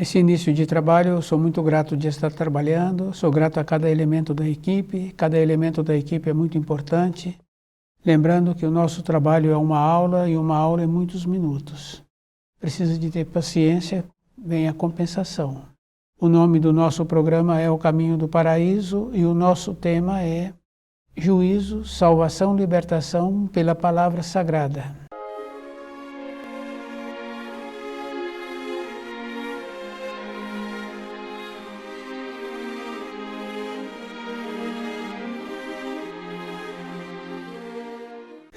Esse início de trabalho, eu sou muito grato de estar trabalhando, sou grato a cada elemento da equipe é muito importante. Lembrando que o nosso trabalho é uma aula e uma aula é muitos minutos. Precisa de ter paciência, vem a compensação. O nome do nosso programa é O Caminho do Paraíso e o nosso tema é Juízo, Salvação, Libertação pela Palavra Sagrada.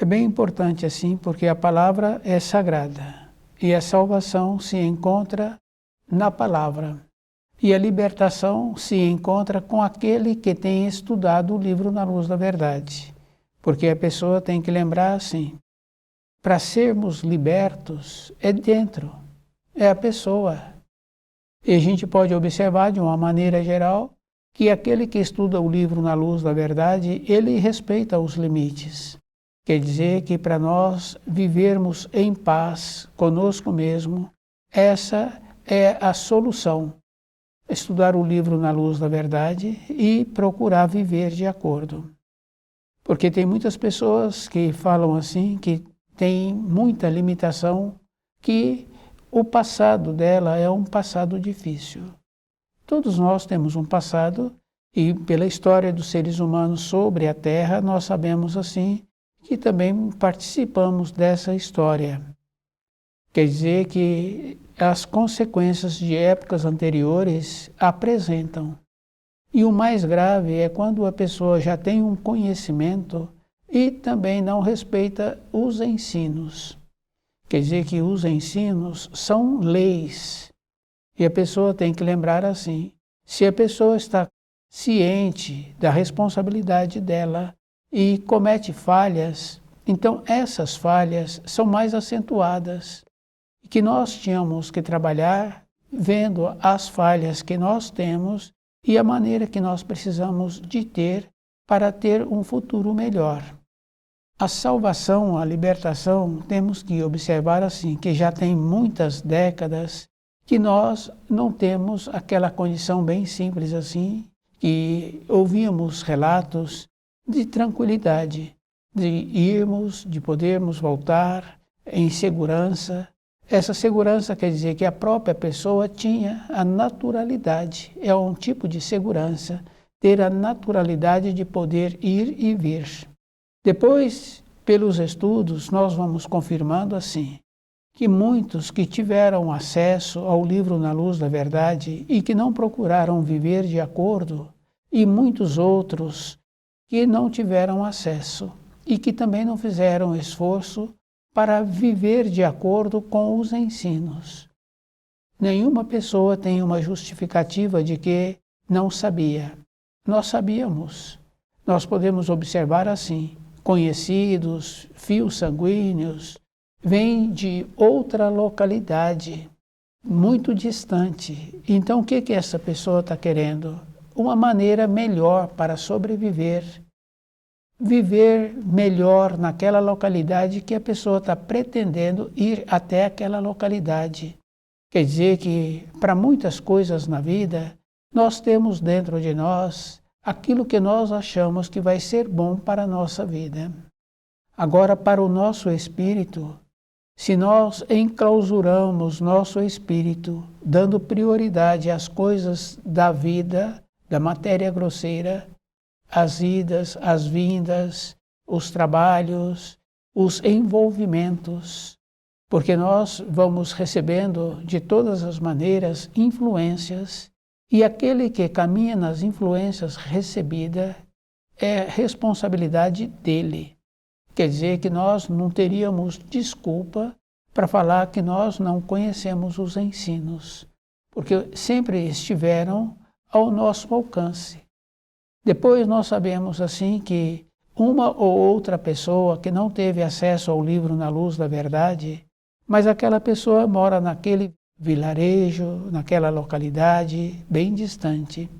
É bem importante assim, porque a palavra é sagrada e a salvação se encontra na palavra e a libertação se encontra com aquele que tem estudado o livro na luz da verdade. Porque a pessoa tem que lembrar assim, para sermos libertos é dentro, é a pessoa. E a gente pode observar de uma maneira geral que aquele que estuda o livro na luz da verdade, ele respeita os limites. Quer dizer que para nós vivermos em paz conosco mesmo, essa é a solução. Estudar o livro na luz da verdade e procurar viver de acordo. Porque tem muitas pessoas que falam assim, que tem muita limitação, que o passado dela é um passado difícil. Todos nós temos um passado e pela história dos seres humanos sobre a Terra, nós sabemos assim, que também participamos dessa história. Quer dizer que as consequências de épocas anteriores apresentam. E o mais grave é quando a pessoa já tem um conhecimento e também não respeita os ensinos. Quer dizer que os ensinos são leis. E a pessoa tem que lembrar assim, se a pessoa está ciente da responsabilidade dela, e comete falhas, então essas falhas são mais acentuadas. E que nós tínhamos que trabalhar vendo as falhas que nós temos e a maneira que nós precisamos de ter para ter um futuro melhor. A salvação, a libertação, temos que observar assim, que já tem muitas décadas que nós não temos aquela condição bem simples assim, que ouvíamos relatos de tranquilidade, de irmos, de podermos voltar em segurança. Essa segurança quer dizer que a própria pessoa tinha a naturalidade, é um tipo de segurança, ter a naturalidade de poder ir e vir. Depois, pelos estudos, nós vamos confirmando assim, que muitos que tiveram acesso ao livro na luz da verdade e que não procuraram viver de acordo, e muitos outros que não tiveram acesso e que também não fizeram esforço para viver de acordo com os ensinos. Nenhuma pessoa tem uma justificativa de que não sabia. Nós sabíamos. Nós podemos observar assim, conhecidos, fios sanguíneos, vêm de outra localidade, muito distante. Então o que essa pessoa está querendo? Uma maneira melhor para sobreviver, viver melhor naquela localidade que a pessoa está pretendendo ir até aquela localidade. Quer dizer que para muitas coisas na vida, nós temos dentro de nós aquilo que nós achamos que vai ser bom para a nossa vida. Agora, para o nosso espírito, se nós enclausuramos nosso espírito, dando prioridade às coisas da vida, da matéria grosseira, as idas, as vindas, os trabalhos, os envolvimentos, porque nós vamos recebendo de todas as maneiras influências e aquele que caminha nas influências recebidas é responsabilidade dele. Quer dizer que nós não teríamos desculpa para falar que nós não conhecemos os ensinos, porque sempre estiveram ao nosso alcance. Depois nós sabemos assim que uma ou outra pessoa que não teve acesso ao livro Na Luz da Verdade, mas aquela pessoa mora naquele vilarejo, naquela localidade bem distante.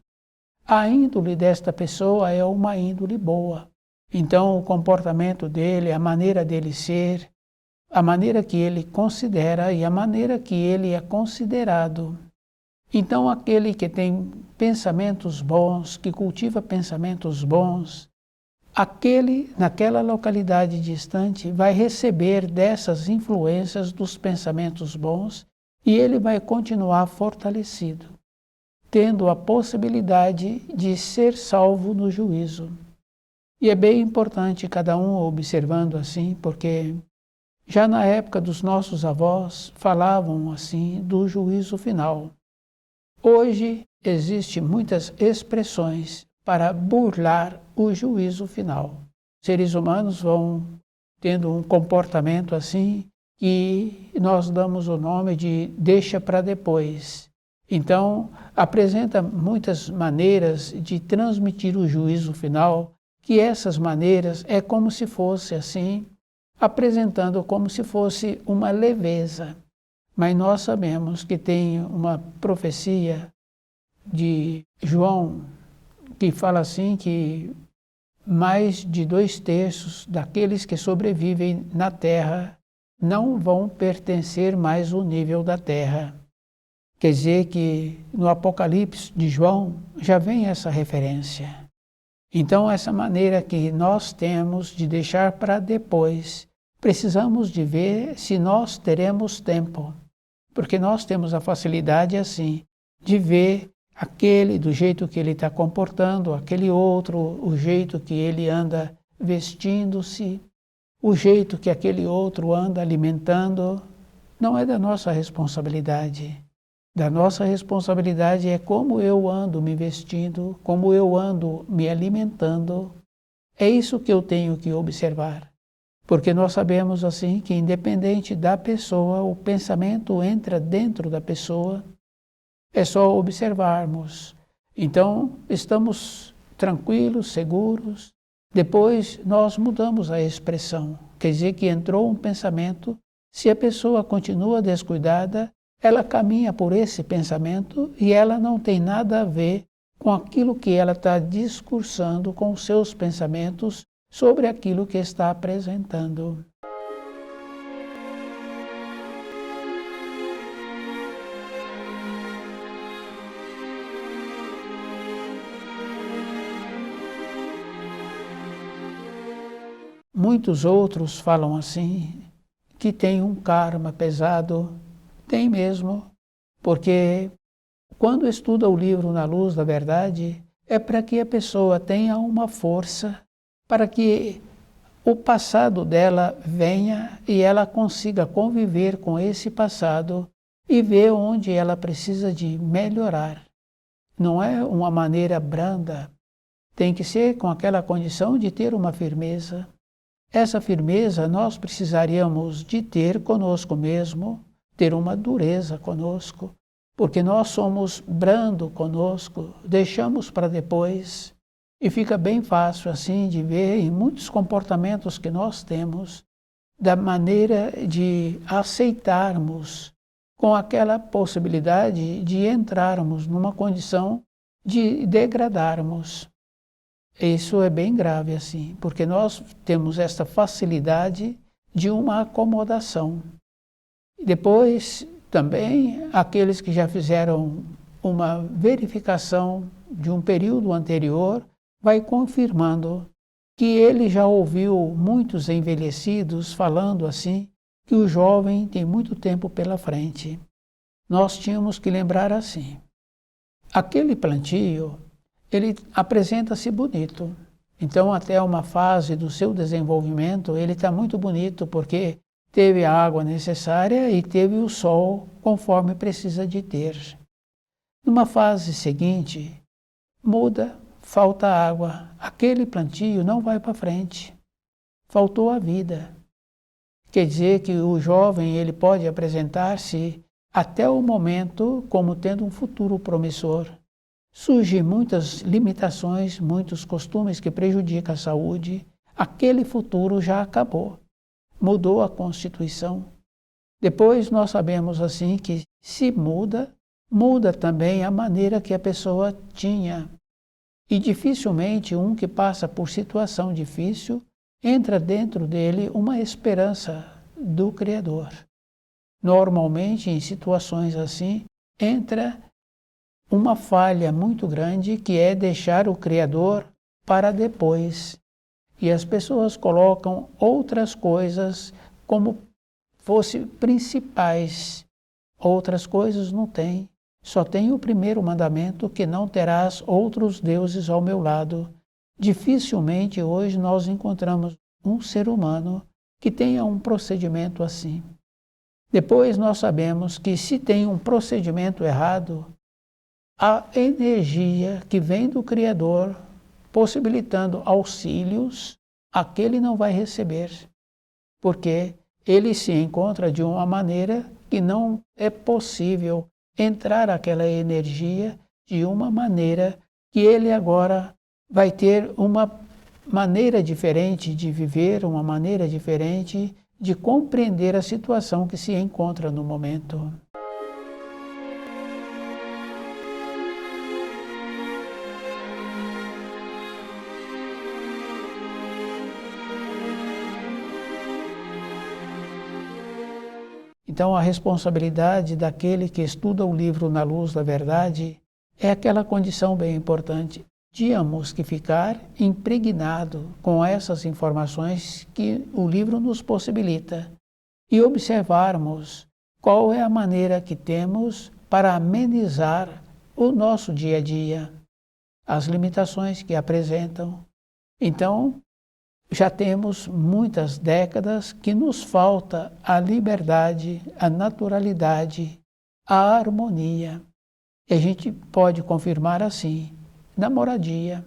A índole desta pessoa é uma índole boa. Então, o comportamento dele, a maneira dele ser, a maneira que ele considera e a maneira que ele é considerado. Então, aquele que tem pensamentos bons, que cultiva pensamentos bons, aquele, naquela localidade distante, vai receber dessas influências dos pensamentos bons e ele vai continuar fortalecido, tendo a possibilidade de ser salvo no juízo. E é bem importante cada um observando assim, porque já na época dos nossos avós falavam assim do juízo final. Hoje existem muitas expressões para burlar o juízo final. Seres humanos vão tendo um comportamento assim que nós damos o nome de deixa para depois. Então, apresenta muitas maneiras de transmitir o juízo final, que essas maneiras é como se fosse assim, apresentando como se fosse uma leveza. Mas nós sabemos que tem uma profecia de João que fala assim que mais de 2/3 daqueles que sobrevivem na Terra não vão pertencer mais ao nível da Terra. Quer dizer que no Apocalipse de João já vem essa referência. Então, essa maneira que nós temos de deixar para depois, precisamos de ver se nós teremos tempo, porque nós temos a facilidade assim de ver aquele do jeito que ele está comportando, aquele outro, o jeito que ele anda vestindo-se, o jeito que aquele outro anda alimentando. Não é da nossa responsabilidade. Da nossa responsabilidade é como eu ando me vestindo, como eu ando me alimentando. É isso que eu tenho que observar. Porque nós sabemos assim que independente da pessoa, o pensamento entra dentro da pessoa. É só observarmos. Então, estamos tranquilos, seguros. Depois, nós mudamos a expressão. Quer dizer que entrou um pensamento. Se a pessoa continua descuidada, ela caminha por esse pensamento e ela não tem nada a ver com aquilo que ela está discursando com os seus pensamentos sobre aquilo que está apresentando. Muitos outros falam assim, que tem um karma pesado. Tem mesmo, porque quando estuda o livro Na Luz da Verdade, é para que a pessoa tenha uma força, para que o passado dela venha e ela consiga conviver com esse passado e ver onde ela precisa de melhorar. Não é uma maneira branda, tem que ser com aquela condição de ter uma firmeza. Essa firmeza nós precisaríamos de ter conosco mesmo, ter uma dureza conosco, porque nós somos brando conosco, deixamos para depois, e fica bem fácil assim de ver em muitos comportamentos que nós temos, da maneira de aceitarmos com aquela possibilidade de entrarmos numa condição de degradarmos. Isso é bem grave assim, porque nós temos esta facilidade de uma acomodação. Depois, também, aqueles que já fizeram uma verificação de um período anterior, vai confirmando que ele já ouviu muitos envelhecidos falando assim, que o jovem tem muito tempo pela frente. Nós tínhamos que lembrar assim, aquele plantio, ele apresenta-se bonito. Então, até uma fase do seu desenvolvimento, ele está muito bonito, porque teve a água necessária e teve o sol conforme precisa de ter. Numa fase seguinte, muda, falta água. Aquele plantio não vai para frente. Faltou a vida. Quer dizer que o jovem ele pode apresentar-se até o momento como tendo um futuro promissor. Surgem muitas limitações, muitos costumes que prejudicam a saúde, aquele futuro já acabou, mudou a Constituição. Depois nós sabemos assim que se muda, muda também a maneira que a pessoa tinha. E dificilmente um que passa por situação difícil entra dentro dele uma esperança do Criador. Normalmente, em situações assim, entra uma falha muito grande que é deixar o Criador para depois. E as pessoas colocam outras coisas como fossem principais. Outras coisas não tem. Só tem o primeiro mandamento, que não terás outros deuses ao meu lado. Dificilmente hoje nós encontramos um ser humano que tenha um procedimento assim. Depois nós sabemos que se tem um procedimento errado, a energia que vem do Criador, possibilitando auxílios, aquele não vai receber, porque ele se encontra de uma maneira que não é possível entrar aquela energia de uma maneira que ele agora vai ter uma maneira diferente de viver, uma maneira diferente de compreender a situação que se encontra no momento. Então, a responsabilidade daquele que estuda o livro na luz da verdade é aquela condição bem importante. Tínhamos que ficar impregnado com essas informações que o livro nos possibilita e observarmos qual é a maneira que temos para amenizar o nosso dia a dia, as limitações que apresentam. Então, já temos muitas décadas que nos falta a liberdade, a naturalidade, a harmonia. E a gente pode confirmar assim, na moradia,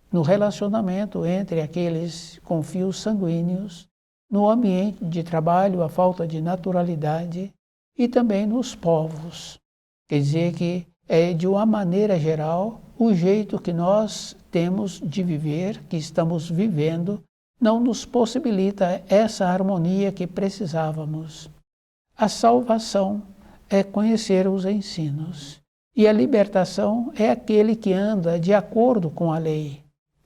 no relacionamento entre aqueles com fios sanguíneos, no ambiente de trabalho, a falta de naturalidade e também nos povos. Quer dizer que é de uma maneira geral o jeito que nós temos de viver, que estamos vivendo, não nos possibilita essa harmonia que precisávamos. A salvação é conhecer os ensinos. E a libertação é aquele que anda de acordo com a lei.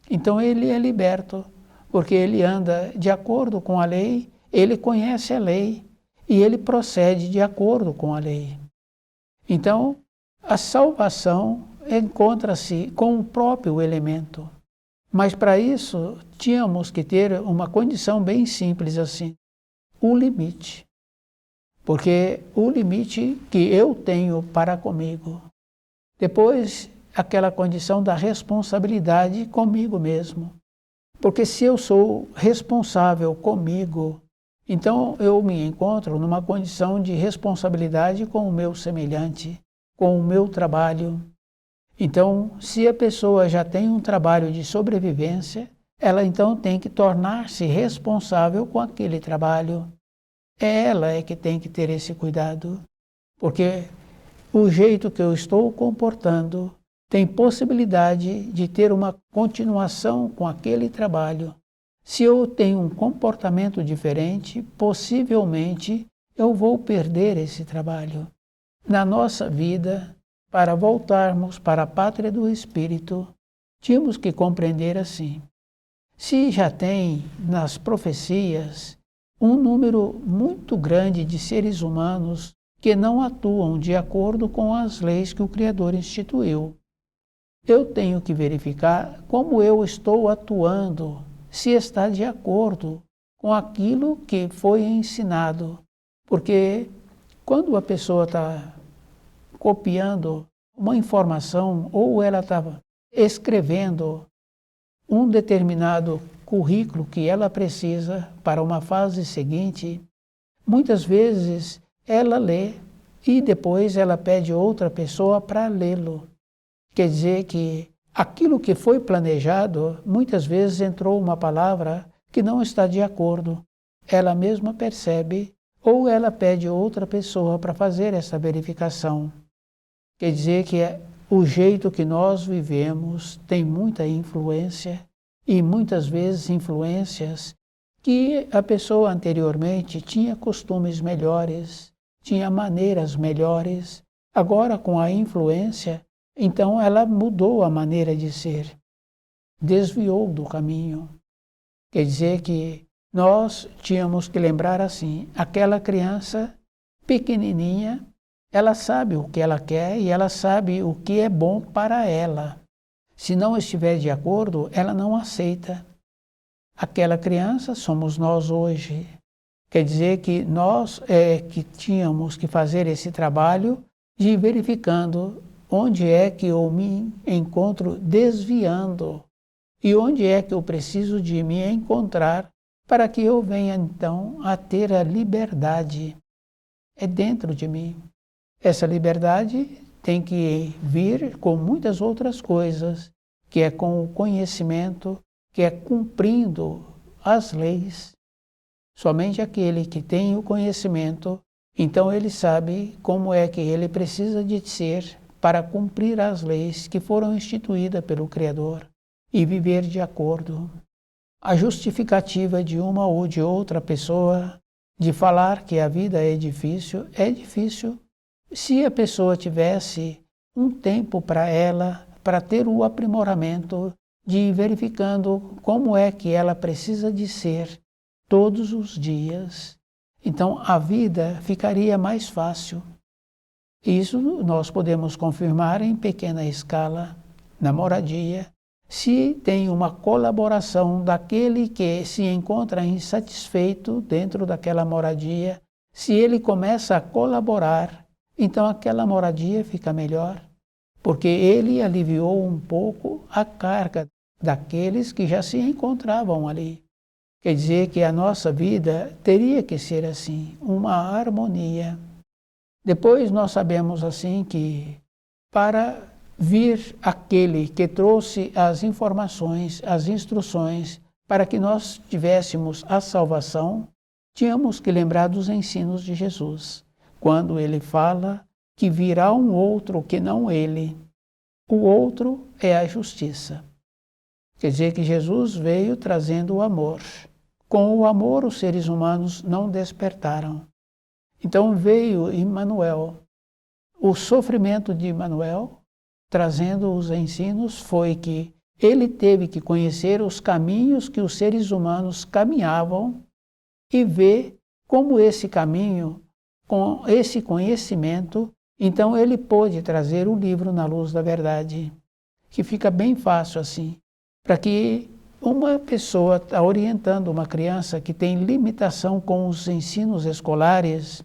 Então ele é liberto, porque ele anda de acordo com a lei, ele conhece a lei e ele procede de acordo com a lei. Então, a salvação encontra-se com o próprio elemento. Mas para isso, tínhamos que ter uma condição bem simples assim, o limite. Porque o limite que eu tenho para comigo. Depois, aquela condição da responsabilidade comigo mesmo. Porque se eu sou responsável comigo, então eu me encontro numa condição de responsabilidade com o meu semelhante, com o meu trabalho. Então, se a pessoa já tem um trabalho de sobrevivência, ela então tem que tornar-se responsável com aquele trabalho. Ela é que tem que ter esse cuidado, porque o jeito que eu estou comportando tem possibilidade de ter uma continuação com aquele trabalho. Se eu tenho um comportamento diferente, possivelmente eu vou perder esse trabalho. Na nossa vida, para voltarmos para a pátria do Espírito, tínhamos que compreender assim. Se já tem nas profecias um número muito grande de seres humanos que não atuam de acordo com as leis que o Criador instituiu, eu tenho que verificar como eu estou atuando, se está de acordo com aquilo que foi ensinado. Porque quando a pessoa está copiando uma informação ou ela estava escrevendo um determinado currículo que ela precisa para uma fase seguinte, muitas vezes ela lê e depois ela pede outra pessoa para lê-lo. Quer dizer que aquilo que foi planejado, muitas vezes entrou uma palavra que não está de acordo. Ela mesma percebe ou ela pede outra pessoa para fazer essa verificação. Quer dizer que o jeito que nós vivemos tem muita influência e muitas vezes influências que a pessoa anteriormente tinha costumes melhores, tinha maneiras melhores. Agora, com a influência, então ela mudou a maneira de ser, desviou do caminho. Quer dizer que nós tínhamos que lembrar assim, aquela criança pequenininha, ela sabe o que ela quer e ela sabe o que é bom para ela. Se não estiver de acordo, ela não aceita. Aquela criança somos nós hoje. Quer dizer que nós que tínhamos que fazer esse trabalho de ir verificando onde é que eu me encontro desviando e onde é que eu preciso de me encontrar para que eu venha então a ter a liberdade. É dentro de mim. Essa liberdade tem que vir com muitas outras coisas, que é com o conhecimento, que é cumprindo as leis. Somente aquele que tem o conhecimento, então ele sabe como é que ele precisa de ser para cumprir as leis que foram instituídas pelo Criador e viver de acordo. A justificativa de uma ou de outra pessoa de falar que a vida é difícil se a pessoa tivesse um tempo para ela, para ter o aprimoramento de ir verificando como é que ela precisa de ser todos os dias. Então a vida ficaria mais fácil. Isso nós podemos confirmar em pequena escala, na moradia, se tem uma colaboração daquele que se encontra insatisfeito dentro daquela moradia, se ele começa a colaborar, então aquela moradia fica melhor, porque ele aliviou um pouco a carga daqueles que já se encontravam ali. Quer dizer que a nossa vida teria que ser assim, uma harmonia. Depois nós sabemos assim que para vir aquele que trouxe as informações, as instruções, para que nós tivéssemos a salvação, tínhamos que lembrar dos ensinos de Jesus, quando ele fala que virá um outro que não ele. O outro é a justiça. Quer dizer que Jesus veio trazendo o amor. Com o amor os seres humanos não despertaram. Então veio Emmanuel. O sofrimento de Emmanuel, trazendo os ensinos, foi que ele teve que conhecer os caminhos que os seres humanos caminhavam e ver como esse caminho, com esse conhecimento, então ele pôde trazer o livro Na Luz da Verdade, que fica bem fácil assim, para que uma pessoa está orientando uma criança que tem limitação com os ensinos escolares,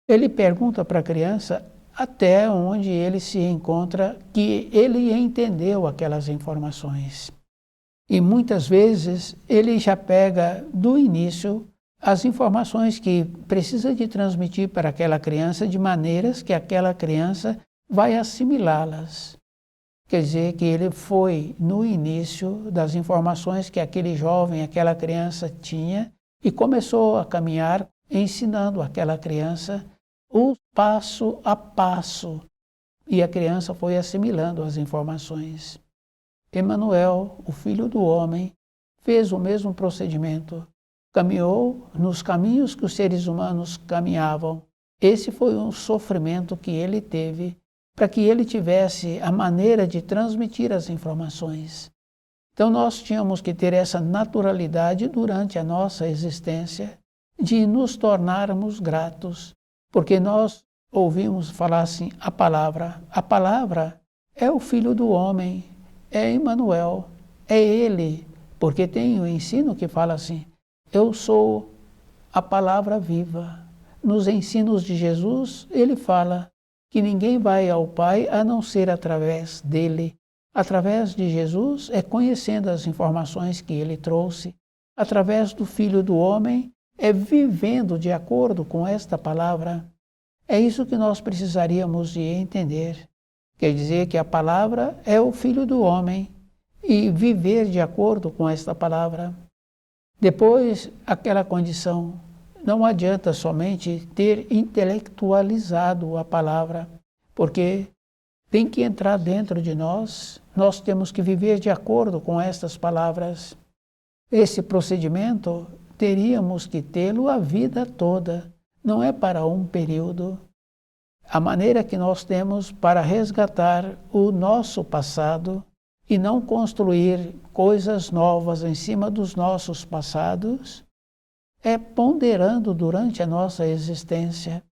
ele pergunta para a criança até onde ele se encontra, que ele entendeu aquelas informações. E muitas vezes ele já pega do início as informações que precisa de transmitir para aquela criança de maneiras que aquela criança vai assimilá-las. Quer dizer que ele foi no início das informações que aquele jovem, aquela criança tinha e começou a caminhar ensinando aquela criança o passo a passo, e a criança foi assimilando as informações. Emmanuel, o Filho do Homem, fez o mesmo procedimento, caminhou nos caminhos que os seres humanos caminhavam. Esse foi um sofrimento que ele teve para que ele tivesse a maneira de transmitir as informações. Então nós tínhamos que ter essa naturalidade durante a nossa existência de nos tornarmos gratos, porque nós ouvimos falar assim, a palavra é o Filho do Homem, é Emmanuel, é Ele, porque tem o ensino que fala assim, eu sou a palavra viva. Nos ensinos de Jesus, ele fala que ninguém vai ao Pai a não ser através dele. Através de Jesus é conhecendo as informações que ele trouxe. Através do Filho do Homem é vivendo de acordo com esta palavra. É isso que nós precisaríamos de entender. Quer dizer que a palavra é o Filho do Homem e viver de acordo com esta palavra. Depois, aquela condição, não adianta somente ter intelectualizado a palavra, porque tem que entrar dentro de nós, nós temos que viver de acordo com estas palavras. Esse procedimento teríamos que tê-lo a vida toda, não é para um período. A maneira que nós temos para resgatar o nosso passado e não construir coisas novas em cima dos nossos passados é ponderando durante a nossa existência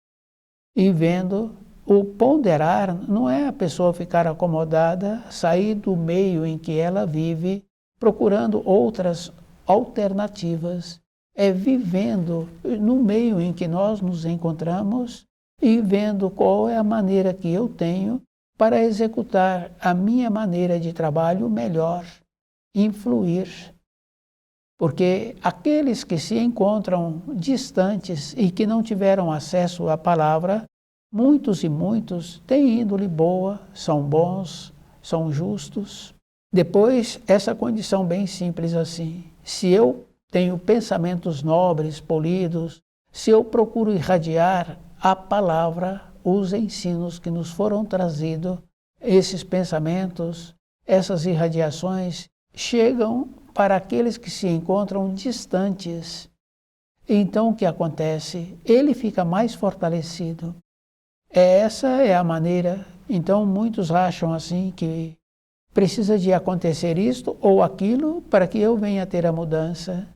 e vendo. O ponderar não é a pessoa ficar acomodada, sair do meio em que ela vive, procurando outras alternativas. É vivendo no meio em que nós nos encontramos e vendo qual é a maneira que eu tenho para executar a minha maneira de trabalho melhor, influir. Porque aqueles que se encontram distantes e que não tiveram acesso à palavra, muitos e muitos têm índole boa, são bons, são justos. Depois, essa condição bem simples assim. Se eu tenho pensamentos nobres, polidos, se eu procuro irradiar a palavra, os ensinos que nos foram trazidos, esses pensamentos, essas irradiações chegam para aqueles que se encontram distantes. Então, o que acontece? Ele fica mais fortalecido. Essa é a maneira. Então, muitos acham assim que precisa de acontecer isto ou aquilo para que eu venha ter a mudança.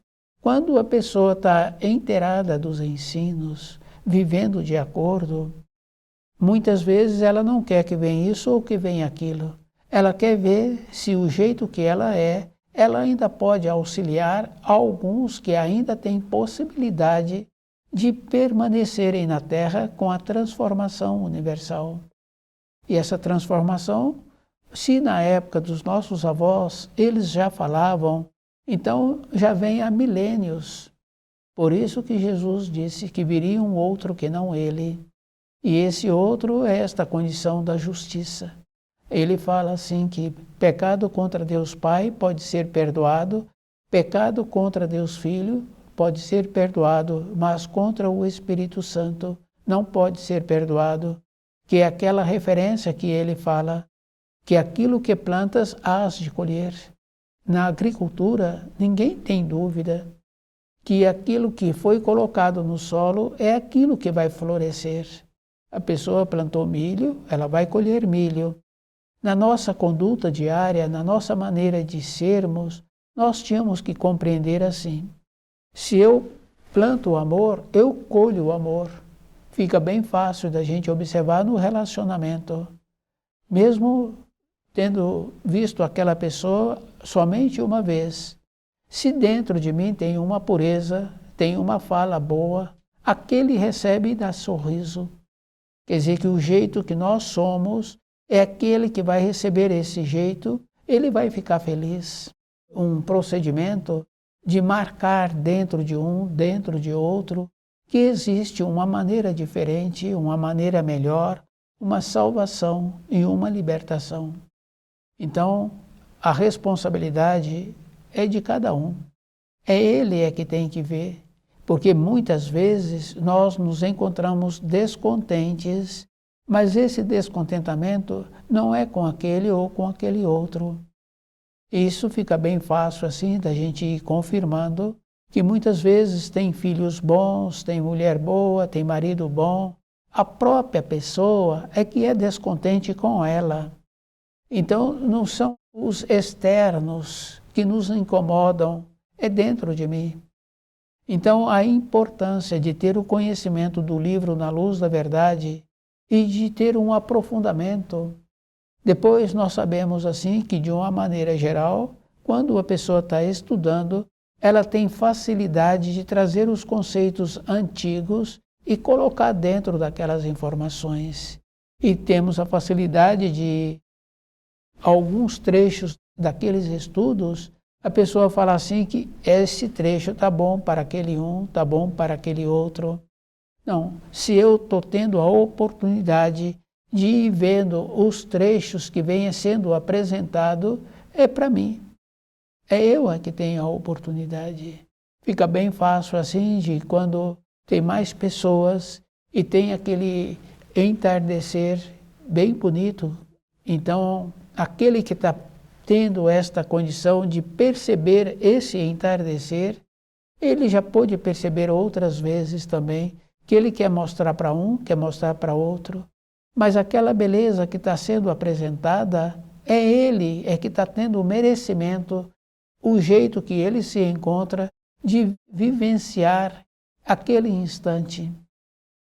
Quando a pessoa está inteirada dos ensinos, vivendo de acordo, muitas vezes ela não quer que venha isso ou que venha aquilo. Ela quer ver se o jeito que ela ainda pode auxiliar alguns que ainda têm possibilidade de permanecerem na Terra com a transformação universal. E essa transformação, se na época dos nossos avós eles já falavam, então já vem há milênios. Por isso que Jesus disse que viria um outro que não ele. E esse outro é esta condição da justiça. Ele fala assim que pecado contra Deus Pai pode ser perdoado, pecado contra Deus Filho pode ser perdoado, mas contra o Espírito Santo não pode ser perdoado, que é aquela referência que ele fala, que aquilo que plantas hás de colher. Na agricultura, ninguém tem dúvida que aquilo que foi colocado no solo é aquilo que vai florescer. A pessoa plantou milho, ela vai colher milho. Na nossa conduta diária, na nossa maneira de sermos, nós tínhamos que compreender assim. Se eu planto o amor, eu colho o amor. Fica bem fácil da gente observar no relacionamento. Mesmo tendo visto aquela pessoa somente uma vez, se dentro de mim tem uma pureza, tem uma fala boa, aquele recebe e dá sorriso. Quer dizer que o jeito que nós somos é aquele que vai receber esse jeito, ele vai ficar feliz. Um procedimento de marcar dentro de um, dentro de outro, que existe uma maneira diferente, uma maneira melhor, uma salvação e uma libertação. Então, a responsabilidade é de cada um. É ele que tem que ver, porque muitas vezes nós nos encontramos descontentes, mas esse descontentamento não é com aquele ou com aquele outro. Isso fica bem fácil assim da gente ir confirmando que muitas vezes tem filhos bons, tem mulher boa, tem marido bom. A própria pessoa é que é descontente com ela. Então não são os externos que nos incomodam, é dentro de mim. Então a importância de ter o conhecimento do livro Na Luz da Verdade e de ter um aprofundamento. Depois nós sabemos assim que, de uma maneira geral, quando a pessoa está estudando, ela tem facilidade de trazer os conceitos antigos e colocar dentro daquelas informações. E temos a facilidade de, alguns trechos daqueles estudos, a pessoa fala assim que esse trecho está bom para aquele um, está bom para aquele outro. Não, se eu estou tendo a oportunidade de ir vendo os trechos que vêm sendo apresentados, é para mim. É eu que tenho a oportunidade. Fica bem fácil assim de quando tem mais pessoas e tem aquele entardecer bem bonito Então, aquele que está tendo esta condição de perceber esse entardecer, ele já pôde perceber outras vezes também que ele quer mostrar para um, quer mostrar para outro, mas aquela beleza que está sendo apresentada é ele, é que está tendo o merecimento, o jeito que ele se encontra de vivenciar aquele instante.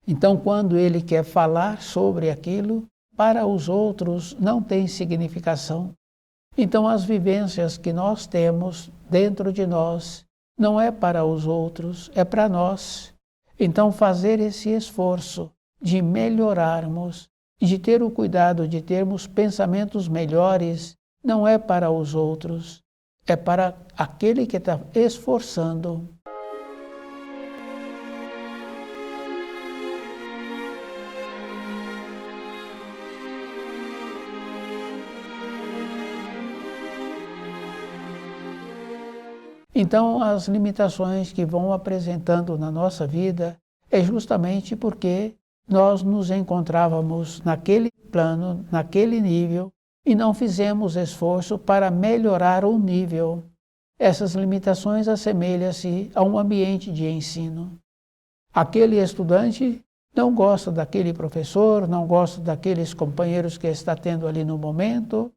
Então, quando ele quer falar sobre aquilo, para os outros não tem significação. Então, as vivências que nós temos dentro de nós não é para os outros, é para nós. Então, fazer esse esforço de melhorarmos, de ter o cuidado de termos pensamentos melhores, não é para os outros, é para aquele que está esforçando. Então, as limitações que vão apresentando na nossa vida é justamente porque nós nos encontrávamos naquele plano, naquele nível, e não fizemos esforço para melhorar o nível. Essas limitações assemelham-se a um ambiente de ensino. Aquele estudante não gosta daquele professor, não gosta daqueles companheiros que está tendo ali no momento,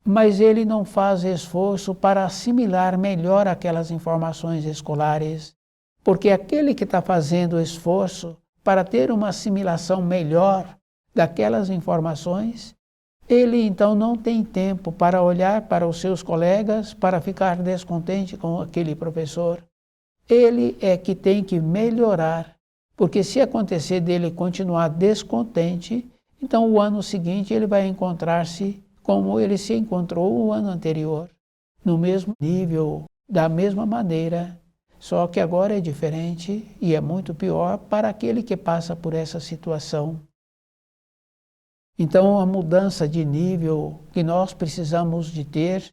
mas ele não faz esforço para assimilar melhor aquelas informações escolares, porque aquele que está fazendo esforço para ter uma assimilação melhor daquelas informações, ele então não tem tempo para olhar para os seus colegas, para ficar descontente com aquele professor. Ele é que tem que melhorar, porque se acontecer dele continuar descontente, então o ano seguinte ele vai encontrar-se como ele se encontrou o ano anterior, no mesmo nível, da mesma maneira, só que agora é diferente e é muito pior para aquele que passa por essa situação. Então, a mudança de nível que nós precisamos de ter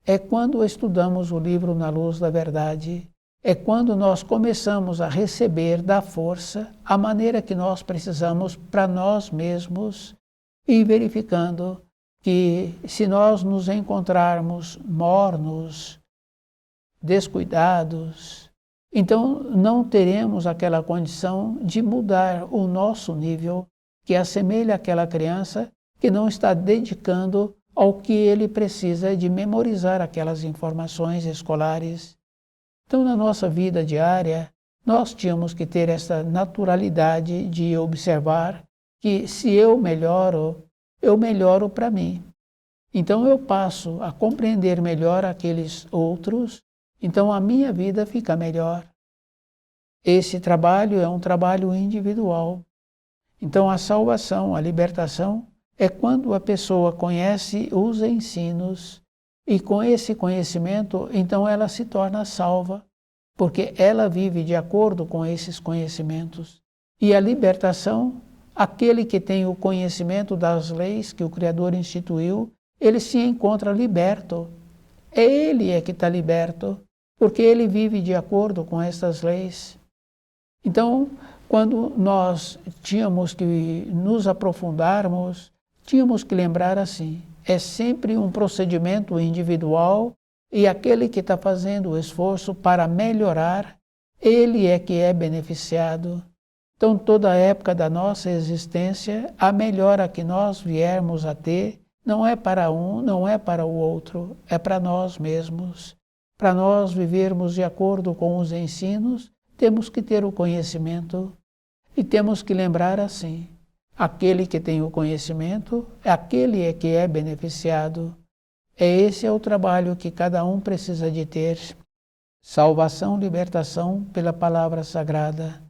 é quando estudamos o livro Na Luz da Verdade, é quando nós começamos a receber da força a maneira que nós precisamos para nós mesmos e verificando que se nós nos encontrarmos mornos, descuidados, então não teremos aquela condição de mudar o nosso nível, que assemelha àquela criança que não está dedicando ao que ele precisa de memorizar aquelas informações escolares. Então, na nossa vida diária, nós tínhamos que ter essa naturalidade de observar que se eu melhoro para mim. Então eu passo a compreender melhor aqueles outros, então a minha vida fica melhor. Esse trabalho é um trabalho individual. Então a salvação, a libertação, é quando a pessoa conhece os ensinos e com esse conhecimento, então ela se torna salva, porque ela vive de acordo com esses conhecimentos. E a libertação, aquele que tem o conhecimento das leis que o Criador instituiu, ele se encontra liberto. Ele é que está liberto, porque ele vive de acordo com essas leis. Então, quando nós tínhamos que nos aprofundarmos, tínhamos que lembrar assim, é sempre um procedimento individual e aquele que está fazendo o esforço para melhorar, ele é que é beneficiado. Então, toda a época da nossa existência, a melhora que nós viermos a ter não é para um, não é para o outro, é para nós mesmos. Para nós vivermos de acordo com os ensinos, temos que ter o conhecimento e temos que lembrar assim, aquele que tem o conhecimento, aquele é que é beneficiado. Esse é o trabalho que cada um precisa de ter. Salvação, libertação pela palavra sagrada.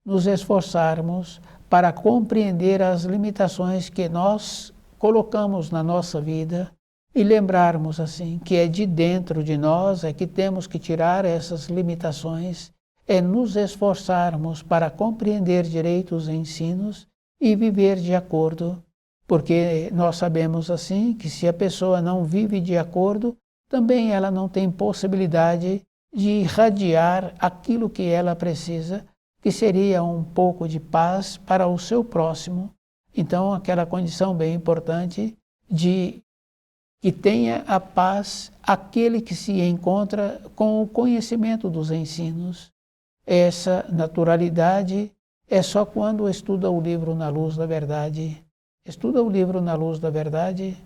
Nos esforçarmos para compreender as limitações que nós colocamos na nossa vida e lembrarmos assim que é de dentro de nós é que temos que tirar essas limitações, é nos esforçarmos para compreender direito os ensinos e viver de acordo, porque nós sabemos assim que se a pessoa não vive de acordo, também ela não tem possibilidade de irradiar aquilo que ela precisa, que seria um pouco de paz para o seu próximo. Então, aquela condição bem importante de que tenha a paz aquele que se encontra com o conhecimento dos ensinos. Essa naturalidade é só quando estuda o livro na luz da verdade. Estuda o livro na luz da verdade,